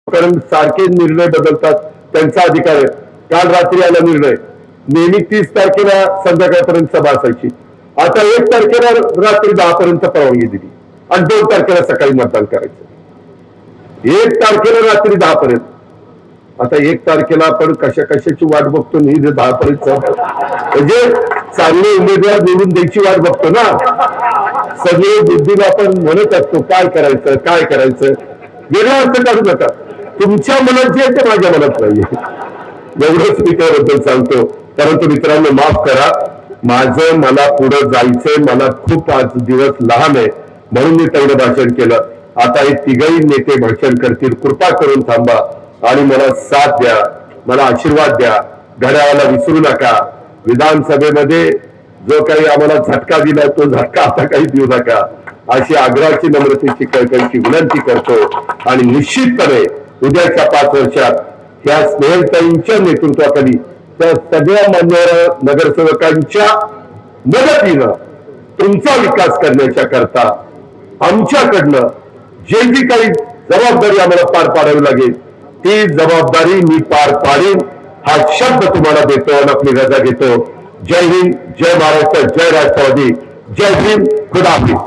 कारण सारखे निर्णय बदलतात, त्यांचा अधिकार आहे. काल रात्री आला निर्णय, नेहमी 30 तारखेला संध्याकाळपर्यंत सभा असायची, आता 1 तारखेला रात्री 10 पर्यंत परवानगी दिली आणि 2 तारखेला सकाळी मतदान करायचं. 1 तारखेला रात्री 10 पर्यंत. आता 1 तारखेला आपण कशाची वाट बघतो, नाही 10 पर्यंत म्हणजे चांगले उमेदवार निवडून द्यायची वाट बघतो ना. सगळे बुद्धीला आपण म्हणत असतो काय करायचं काय करायचं, वेगळा अर्थ काढू नका. तुमच्या मनात जे आहे ते माझ्या मनात नाहीये, एवढंच मी त्याबद्दल सांगतो. परंतु मित्रांनो माफ करा, मला पुढे जायचंय, मला खूप आज दिवस लहान आहे म्हणून मी तेवढं भाषण केलं. आता हे तिघही नेते भाषण करतील, कृपा करून थांबा आणि मला साथ द्या, मला आशीर्वाद द्या. घड्याळाला विसरू नका. विधानसभेमध्ये जो काही आम्हाला झटका दिला तो झटका आता काही देऊ नका, अशी आग्रहाची नम्रतेची कळकळीची विनंती करतो. आणि निश्चितपणे उद्याच्या 5 वर्षात ह्या स्नेहलताईंच्या नेतृत्वाखाली त्या सगळ्या मान्यवर नगरसेवकांच्या मदतीनं तुमचा विकास करण्याच्या करता आमच्याकडनं जे जी काही जबाबदारी आम्हाला पार पाडावी लागेल ती जबाबदारी मी पार पाडीन, हा शब्द तुम्हाला देतो आणि आपली रजा घेतो. जय हिंद, जय महाराष्ट्र, जय राष्ट्रवादी, जय हिंद, खुदा हाफिज.